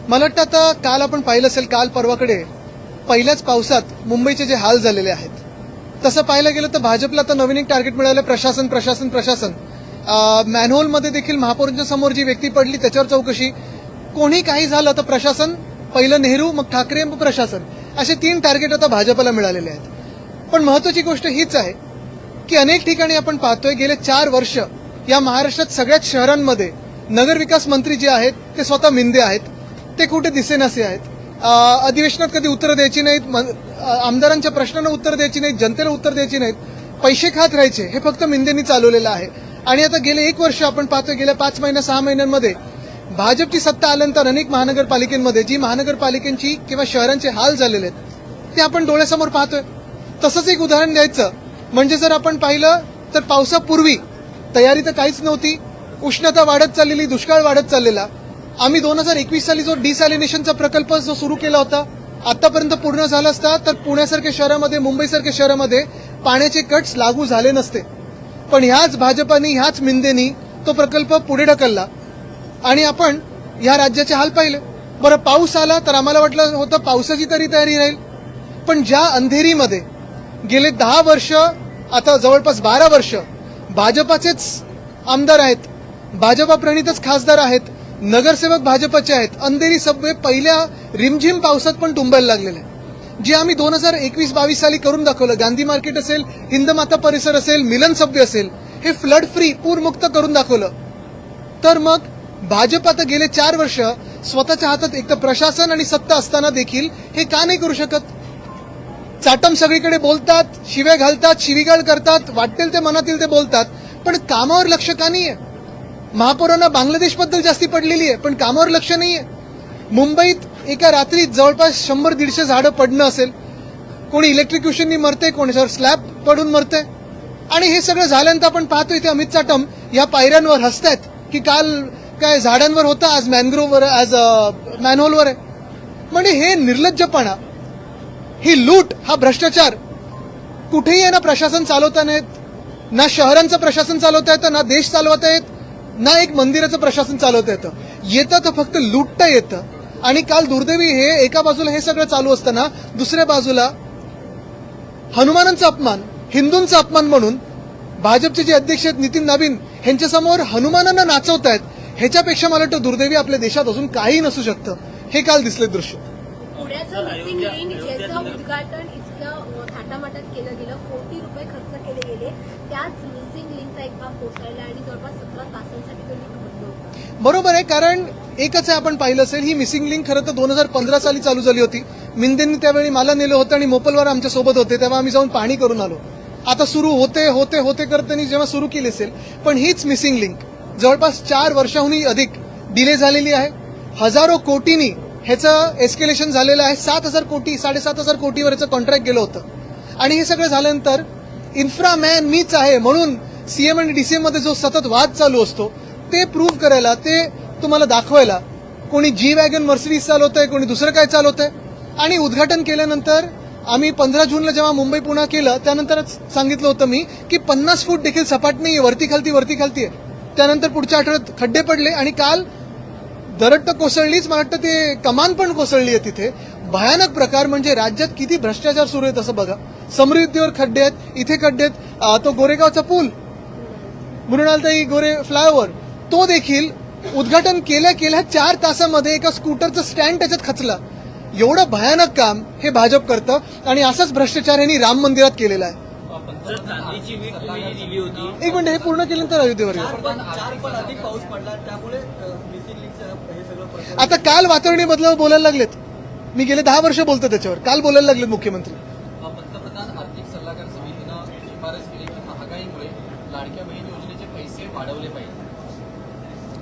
मला वाटतं आता काल आपण पाहिलं असेल, काल परवाकडे पहिल्याच पावसात मुंबईचे जे हाल झालेले आहेत तसं पाहायला गेलं तर भाजपला आता नवीन एक टार्गेट मिळालं, प्रशासन प्रशासन प्रशासन. मॅनहोलमध्ये देखील महापौरांच्या समोर जी व्यक्ती पडली त्याच्यावर चौकशी, कोणी काही झालं तर प्रशासन, पहिलं नेहरू मग ठाकरे मग प्रशासन, असे 3 टार्गेट आता भाजपला मिळालेले आहेत. पण महत्वाची गोष्ट हीच आहे की अनेक ठिकाणी आपण पाहतोय गेले 4 वर्ष या महाराष्ट्रात सगळ्याच शहरांमध्ये नगरविकास मंत्री जे आहेत ते स्वतः मिंदे आहेत, ते कुठे दिसेनासे आहेत. अधिवेशनात कधी उत्तर द्यायची नाहीत, आमदारांच्या प्रश्नांना उत्तर द्यायची नाहीत, जनतेला उत्तर द्यायची नाहीत, पैसे खात राहायचे. हे फक्त मिंदेंनी चालवलेलं आहे. आणि आता गेले 1 वर्ष आपण पाहतोय, गेल्या 5 महिन्या 6 महिन्यांमध्ये भाजपची सत्ता आल्यानंतर अनेक महानगरपालिकेमध्ये जी महानगरपालिकेची किंवा शहरांचे हाल झालेले आहेत ते आपण डोळ्यासमोर पाहतोय. तसंच एक उदाहरण द्यायचं म्हणजे जर आपण पाहिलं तर पावसापूर्वी तयारी तर काहीच नव्हती, उष्णता वाढत चाललेली, दुष्काळ वाढत चाललेला. आम्ही 2021 साली जो डिसॅलिनेशनचा प्रकल्प जो सुरू केला होता आतापर्यंत पूर्ण झाला असता तर पुण्यासारख्या शहरामध्ये, मुंबईसारख्या शहरामध्ये पाण्याचे कट्स लागू झाले नसते. पण ह्याच भाजपानी, ह्याच मिंदेनी तो प्रकल्प पुढे ढकलला आणि आपण ह्या राज्याचे हाल पाहिले. बरं, पाऊस आला तर आम्हाला वाटलं होतं पावसाची तरी तयारी राहील, पण ज्या अंधेरीमध्ये गेले 10 वर्ष, आता जवळपास 12 वर्ष भाजपाचेच आमदार आहेत, भाजपा प्रणितच खासदार आहेत, नगरसेवक भाजपचे आहेत, अंधेरी सबवे पहिल्या रिमझिम पावसात पण तुंबायला लागलेले आहे. जे आम्ही 2021-22 साली करून दाखवलं, गांधी मार्केट असेल, हिंदमाता परिसर असेल, मिलन सबवे असेल, हे फ्लड फ्री, पूरमुक्त करून दाखवलं. तर मग भाजप आता गेले 4 वर्ष स्वतःच्या हातात एक तर प्रशासन आणि सत्ता असताना देखील हे का नाही करू शकत? चाटम सगळीकडे बोलतात, शिव्या घालतात, शिवीगाळ करतात, वाटेल ते मनातील ते बोलतात, पण कामावर लक्ष का नाहीये? महापौरांना बांगलादेशबद्दल जास्ती पडलेली आहे पण कामावर लक्ष नाहीये. मुंबईत एका रात्रीत जवळपास 100-150 झाडं पडणं असेल, कोणी इलेक्ट्रिक्युशननी मरते, कोणी स्लॅब पडून मरते. आणि हे सगळं झाल्यानंतर आपण पाहतो इथे अमित चाटम या पायऱ्यांवर हसतायत की काल काय झाडांवर होतं, आज मॅनग्रोव्हवर, आज मॅनहोलवर आहे. म्हणजे हे निर्लज्जपणा, ही लूट, हा भ्रष्टाचार कुठेही आहे ना. प्रशासन चालवता नाहीत, ना शहरांचं प्रशासन चालवता येतं, ना देश चालवता येत, ना एक मंदिराचं प्रशासन चालवता येतं तर फक्त लुटता येतं. आणि काल दुर्दैवी हे एका बाजूला हे सगळं चालू असताना दुसऱ्या बाजूला हनुमानांचा अपमान, हिंदूंचा अपमान म्हणून भाजपचे जे अध्यक्ष आहेत नितीन नाबिन यांच्यासमोर हनुमानांना नाचवतायत. ह्याच्यापेक्षा मला वाटतं दुर्दैवी आपल्या देशात अजून काही नसू शकतं. हे काल दिसले दृश्य. पुण्याचं मिसिंग लिंक ज्याचं उद्घाटन इतकं थाटामाटात केलं गेलं, कोटी रुपये खर्च केले गेले, त्याच मिसिंग लिंकचा एक भाग कोसळला आणि जवळपास 17 तासांसाठी तो लिंक बंद होता. बरोबर आहे, कारण एकच आहे, आपण पाहिलं असेल, ही मिसिंग लिंक खरं तर 2015 साली चालू झाली होती. मिंदेंनी त्यावेळी मला नेलं होतं आणि मोपलवार आमच्या सोबत होते, तेव्हा आम्ही जाऊन पाहणी करून आलो. आता सुरू होते होते होते करताना जेव्हा सुरू केली असेल, पण हीच मिसिंग लिंक जवळपास 4 वर्षाहूनही अधिक डिले झालेली आहे. हजारो कोटींनी ह्याचं एस्केलेशन झालेलं आहे. 7,000 कोटी 7,500 कोटीवर ह्याचं कॉन्ट्रॅक्ट गेलं होतं. आणि हे सगळं झाल्यानंतर इन्फ्रामॅन मीच आहे म्हणून सीएम आणि डीसीएम मध्ये जो सतत वाद चालू असतो ते प्रूव्ह करायला, ते तुम्हाला दाखवायला, कोणी जी वॅगन मर्सिडीज चालवतंय, कोणी दुसरं काय चालवतंय. आणि उद्घाटन केल्यानंतर आम्ही 15 जूनला जेव्हा मुंबई पुणे केलं त्यानंतरच सांगितलं होतं मी की 50 फूट देखील सपाट नाही, वरती खालती आहे. त्यानंतर पुढच्या आठवड्यात खड्डे पडले आणि काल दरड तर कोसळलीच, मला वाटतं ते कमान पण कोसळली आहे तिथे. भयानक प्रकार, म्हणजे राज्यात किती भ्रष्टाचार सुरू आहे तसं बघा. समृद्धीवर खड्डे आहेत, इथे खड्डे आहेत. तो गोरेगावचा पूल, मृणालताई गोरे फ्लायओव्हर, तो देखील उद्घाटन केल्या 4 तासामध्ये एका स्कूटरचं स्टँड त्याच्यात खचला. एवढं भयानक काम हे भाजप करतं आणि असाच भ्रष्टाचार यांनी राम मंदिरात केलेला आहे. एक मिनिट, हे पूर्ण केल्यानंतर अयोध्येवर आता काल वातावरणी बदलाव बोलायला लागलेत. मी गेले 10 वर्ष बोलतो त्याच्यावर, काल बोलायला लागलेत मुख्यमंत्री. पंतप्रधान आर्थिक सल्लागार समितीनं शिफारस केली की महागाईमुळे लाडक्या बहीण योजनेचे पैसे वाढवले पाहिजे.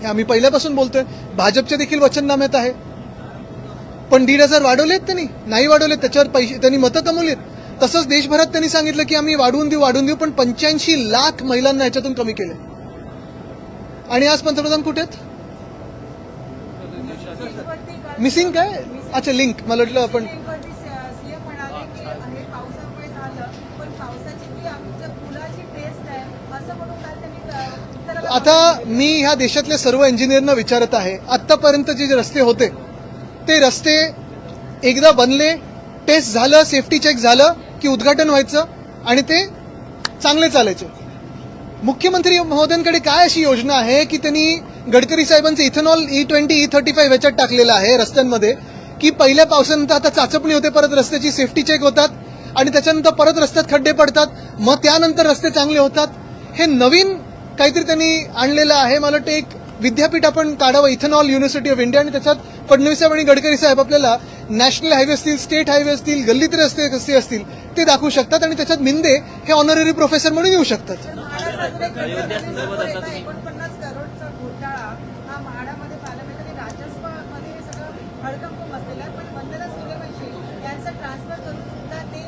हे आम्ही पहिल्यापासून बोलतोय, भाजपच्या देखील वचननाम्यात आहे. पण 1,500 वाढवलेत त्यांनी, नाही वाढवलेत, त्याच्यावर पैसे त्यांनी मतं कमवलीत. तसंच देशभरात त्यांनी सांगितलं की आम्ही वाढवून देऊ, पण 85 लाख महिलांना याच्यातून कमी केले. आणि आज पंतप्रधान कुठे आहेत? मिसिंग काय? अच्छा, लिंक. मला वाटलं आपण आता मी ह्या देशातल्या सर्व इंजिनियरना विचारत आहे, आतापर्यंत जे रस्ते होते ते रस्ते एकदा बनले, टेस्ट झालं, सेफ्टी चेक झालं की उद्घाटन व्हायचं आणि ते चांगले चालायचे. मुख्यमंत्री महोदयांकडे काय अशी योजना आहे की त्यांनी गडकरी साहेबांचं इथेनॉल E20 E35 ह्याच्यात टाकलेलं आहे रस्त्यांमध्ये, की पहिल्या पावसानंतर आता चाचपणी होते, परत रस्त्याची सेफ्टी चेक होतात आणि त्याच्यानंतर परत रस्त्यात खड्डे पडतात, मग त्यानंतर रस्ते चांगले होतात. हे नवीन काहीतरी त्यांनी आणलेलं आहे. मला वाटतं एक विद्यापीठ आपण काढावं, इथेनॉल युनिव्हर्सिटी ऑफ इंडिया, आणि त्याच्यात फडणवीस साहेब आणि गडकरी साहेब आपल्याला नॅशनल हायवे असतील, स्टेट हायवे असतील, गल्लीत रस्ते कसे असतील ते दाखवू शकतात आणि त्याच्यात मिंदे हे ऑनररी प्रोफेसर म्हणून येऊ शकतात. 49 करोडचा घोटाळा हा म्हाडामध्ये पार्लमेंटरी राजस्वामध्ये हे सगळं हडकंप बसलेलं आहे. पण वंदना सूर्यवंशी यांचं ट्रान्सफर करून सुद्धा ते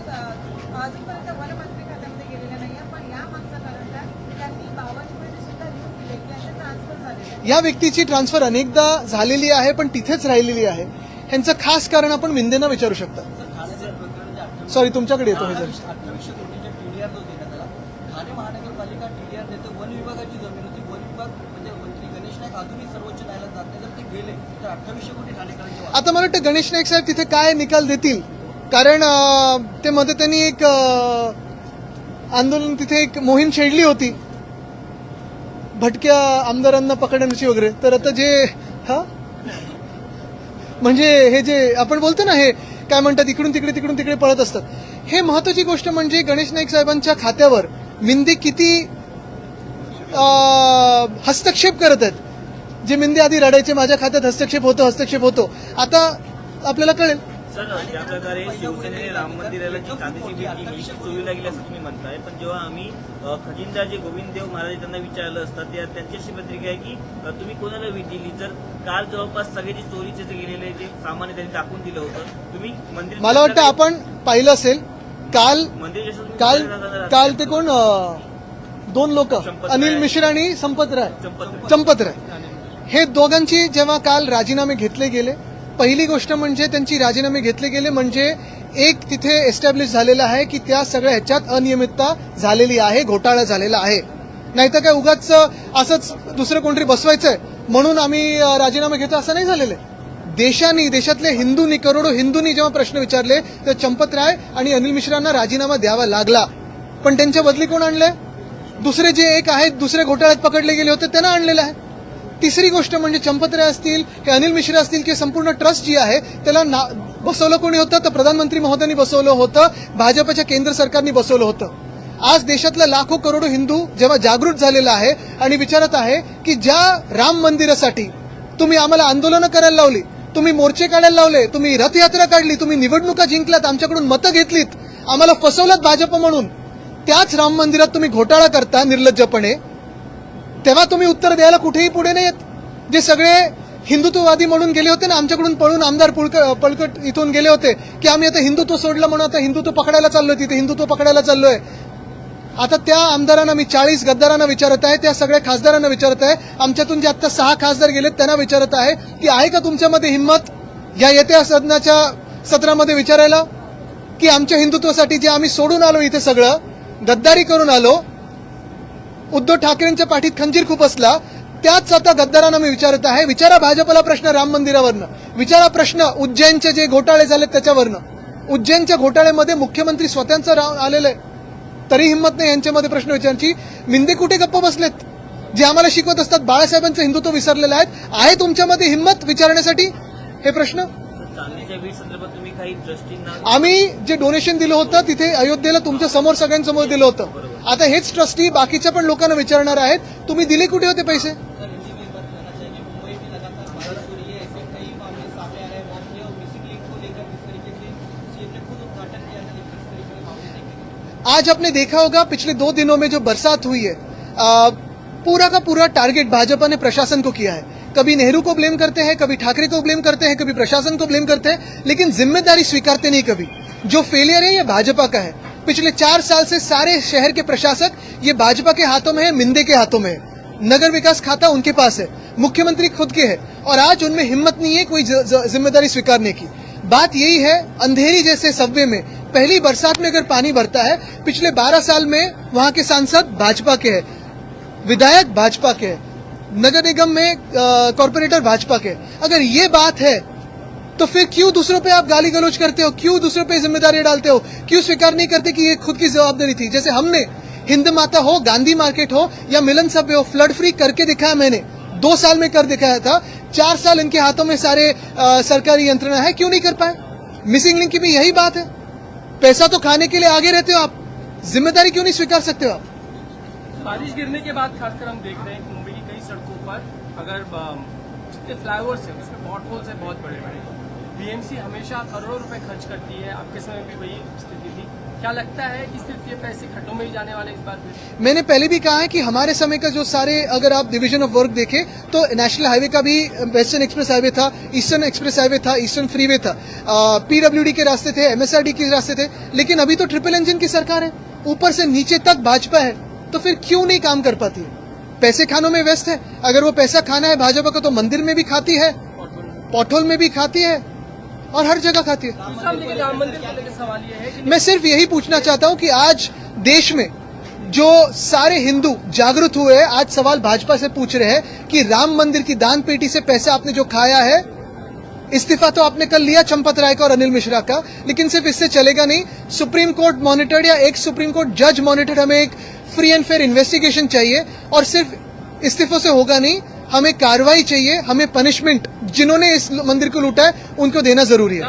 अजूनपर्यंत वनमंत्री खात्यामध्ये गेलेले नाही आहे. पण या मागचं कारण काय, त्यांनी बावनकुळेने सुद्धा लिहून दिले की यांचं ट्रान्सफर झालेलं आहे. या व्यक्तीची ट्रान्सफर अनेकदा झालेली आहे पण तिथेच राहिलेली आहे. ह्यांचं खास कारण आपण मिंदेंना विचारू शकता. सॉरी, तुमच्याकडे येतो हे जर 2800 कोटीच्या TDR जो देण्यात आला, ठाणे महानगरपालिका TDR देते, वन विभागाची जमीन होती, वन विभाग म्हणजे मंत्री गणेश नाईक अजूनही सर्वोच्च न्यायालयात जात नाही. जर ते गेले तर 2800 कोटी ठाणेकरांचे आता मला वाटतं गणेश नाईक साहेब तिथे काय निकाल देतील, कारण ते मध्ये त्यांनी एक आंदोलन, तिथे एक मोहीम छेडली होती भटक्या आमदारांना पकडण्याची वगैरे. तर आता जे म्हणजे हे जे आपण बोलतो ना, हे काय म्हणतात, इकडून तिकडे पळत असतात. हे महत्वाची गोष्ट म्हणजे गणेश नाईक साहेबांच्या खात्यावर मिंदे किती हस्तक्षेप करत आहेत. जे मिंदे आधी रडायचे, माझ्या खात्यात हस्तक्षेप होतो, आता आपल्याला कळेल. सर, ज्या प्रकारे शिवसेनेने राम मंदिराला जी कांद्याची भेट दिली चोरीला गेली असं तुम्ही म्हणताय, पण जेव्हा आम्ही खजिनदार जे गोविंद देव महाराज त्यांना विचारलं असतं, त्यांची अशी पत्रिका आहे की तुम्ही कोणाला भेट दिली. जर काल जवळपास सगळे जे चोरीचे जे गेलेले जे सामान त्यांनी टाकून दिलं होतं, तुम्ही मंदिर, मला वाटतं आपण पाहिलं असेल काल ते कोण, दोन लोक, अनिल मिश्रा आणि संपत राय, हे दोघांची जेव्हा काल राजीनामे घेतले गेले, पहिली गोष्ट म्हणजे त्यांची राजीनामे घेतले गेले म्हणजे एक तिथे एस्टॅब्लिश झालेलं आहे की त्या सगळ्या ह्याच्यात अनियमितता झालेली आहे, घोटाळा झालेला आहे. नाहीतर काय उगाच असंच दुसरं कोणतरी बसवायचंय म्हणून आम्ही राजीनामे घेतो असं नाही झालेलं आहे. देशातल्या हिंदूंनी, करोडो हिंदूंनी जेव्हा प्रश्न विचारले तर चंपत राय आणि अनिल मिश्रांना राजीनामा द्यावा लागला. पण त्यांच्या बदली कोण आणले? दुसरे जे एक आहेत, दुसऱ्या घोटाळ्यात पकडले गेले होते त्यांना आणलेलं आहे. तिसरी गोष्ट म्हणजे चंपत राय असतील की अनिल मिश्रा असतील की संपूर्ण ट्रस्ट जी आहे त्याला बसवलं कोणी होतं तर प्रधानमंत्री महोदयांनी बसवलं होतं, भाजपच्या केंद्र सरकारने बसवलं होतं. आज देशातल्या लाखो करोडो हिंदू जेव्हा जागृत झालेला आहे आणि विचारत आहे की ज्या राम मंदिरासाठी तुम्ही आम्हाला आंदोलनं करायला लावली, तुम्ही मोर्चे काढायला लावले, तुम्ही रथयात्रा काढली, तुम्ही निवडणुका जिंकल्यात, आमच्याकडून मतं घेतलीत, आम्हाला फसवलात भाजप म्हणून, त्याच राम मंदिरात तुम्ही घोटाळा करता निर्लज्जपणे, तेव्हा तुम्ही उत्तर द्यायला कुठेही पुढे नाही येत. जे सगळे हिंदुत्ववादी म्हणून गेले होते ना, आमच्याकडून पळून आमदार पळकट इथून गेले होते की आम्ही आता हिंदुत्व सोडलं म्हणून आता हिंदुत्व पकडायला चाललोय, तिथे हिंदुत्व पकडायला चाललोय. आता त्या आमदारांना मी 40 गद्दारांना विचारत आहे, त्या सगळ्या खासदारांना विचारत आहे, आमच्यातून जे आता 6 खासदार गेलेत त्यांना विचारत आहे की आहे का तुमच्यामध्ये हिंमत या येत्या सदनाच्या सत्रामध्ये विचारायला की आमच्या हिंदुत्वासाठी जे आम्ही सोडून आलो, इथे सगळं गद्दारी करून आलो, उद्धव ठाकरेंच्या पाठीत खंजीर खूप असला, त्याच आता गद्दारांना मी विचारत आहे. विचारा भाजपला प्रश्न राम मंदिरावरनं, विचारा प्रश्न उज्जैनचे जे घोटाळे झालेत त्याच्यावरनं. उज्जैनच्या घोटाळ्यामध्ये मुख्यमंत्री स्वतःचं आलेलं आहे, तरी हिंमत नाही यांच्यामध्ये प्रश्न विचारायची. मिंदे कुठे गप्प बसलेत, जे आम्हाला शिकवत असतात बाळासाहेबांचं हिंदुत्व विसरलेलं आहे तुमच्यामध्ये हिंमत विचारण्यासाठी हे प्रश्न. चांदीच्या बीड संदर्भात तुम्ही काही ट्रस्टींना, आम्ही जे डोनेशन दिलं होतं तिथे अयोध्येला तुमच्या समोर सगळ्यांसमोर दिलं होतं. आता हेच ट्रस्टी बाकीच्या पण लोकांना विचारणार आहेत, तुम्ही दिले कुठे होते पैसे. आज आपने देखा होगा पिछले 2 दिनों में जो बरसात हुई है, पूरा का पूरा टारगेट भाजपा ने प्रशासन को किया है. कभी नेहरू को ब्लेम करते हैं, कभी ठाकरे को ब्लेम करते हैं, कभी प्रशासन को ब्लेम करते हैं, लेकिन जिम्मेदारी स्वीकारते नहीं कभी. जो फेलियर है ये भाजपा का है. पिछले 4 साल से सारे शहर के प्रशासक ये भाजपा के हाथों में है, मिंदे के हाथों में है. नगर विकास खाता उनके पास है, मुख्यमंत्री खुद के है, और आज उनमें हिम्मत नहीं है कोई जिम्मेदारी स्वीकारने की. बात यही है, अंधेरी जैसे सबवे में पहली बरसात में अगर पानी भरता है, पिछले 12 साल में वहां के सांसद भाजपा के हैं, विधायक भाजपा के हैं, नगर निगम में कॉर्पोरेटर भाजपा के. अगर ये बात है तो फिर क्यों दूसरों पे आप गाली गलौज करते हो, क्यों दूसरों पे जिम्मेदारी डालते हो, क्यों स्वीकार नहीं करते कि ये खुद की जवाबदारी थी। जैसे हमने हिंद माता हो, गांधी मार्केट हो या मिलन सब हो, फ्लड फ्री करके दिखाया मैंने, 2 साल में कर दिखाया था। 4 साल इनके हाथों में सारे सरकारी यंत्रणा है, क्यों नहीं कर पाए। मिसिंग लिंक की भी यही बात है, पैसा तो खाने के लिए आगे रहते हो आप, जिम्मेदारी क्यों नहीं स्वीकार सकते हो आप। बारिश गिरने के बाद खासकर हम देख रहे हैं कि मुंबई की कई सड़कों पर अगर जितने फ्लाईओवर्स हैं उसमें पॉट होल्स हैं बहुत बड़े बड़े। बीएमसी हमेशा करोड़ों रुपए खर्च करती है, आपके समय भी वही स्थिति थी। क्या लगता है कि सिर्फ ये पैसे खड्डों में ही जाने वाले इस बार में? मैंने पहले भी कहा है कि हमारे समय का जो सारे, अगर आप डिवीजन ऑफ वर्क देखें तो नेशनल हाईवे का भी वेस्टर्न एक्सप्रेस हाईवे था, ईस्टर्न एक्सप्रेस हाईवे था, ईस्टर्न फ्रीवे था, पीडब्ल्यूडी के रास्ते थे, एमएसआरडी के रास्ते थे। लेकिन अभी तो ट्रिपल इंजन की सरकार है, ऊपर से नीचे तक भाजपा है, तो फिर क्यों नहीं काम कर पाती है। पैसे खानों में व्यस्त है। अगर वो पैसा खाना है भाजपा को तो मंदिर में भी खाती है, पॉटहोल में भी खाती है और हर जगह खाती है। दूसरा हम लेकिन राम मंदिर को लेकर सवाल ये है कि मैं सिर्फ यही पूछना चाहता हूं कि आज देश में जो सारे हिंदू जागरूक हुए हैं, आज सवाल भाजपा से पूछ रहे हैं कि राम मंदिर की दान पेटी से पैसा आपने जो खाया है, इस्तीफा तो आपने कल लिया चंपत राय का और अनिल मिश्रा का, लेकिन सिर्फ इससे चलेगा नहीं। सुप्रीम कोर्ट मॉनिटर्ड या एक सुप्रीम कोर्ट जज मॉनिटर्ड हमें एक फ्री एंड फेयर इन्वेस्टिगेशन चाहिए, और सिर्फ इस्तीफों से होगा नहीं, हमें कार्रवाई चाहिए, हमें पनिशमेंट जिन्होंने इस मंदिर को लूटा है उनको देना जरूरी है।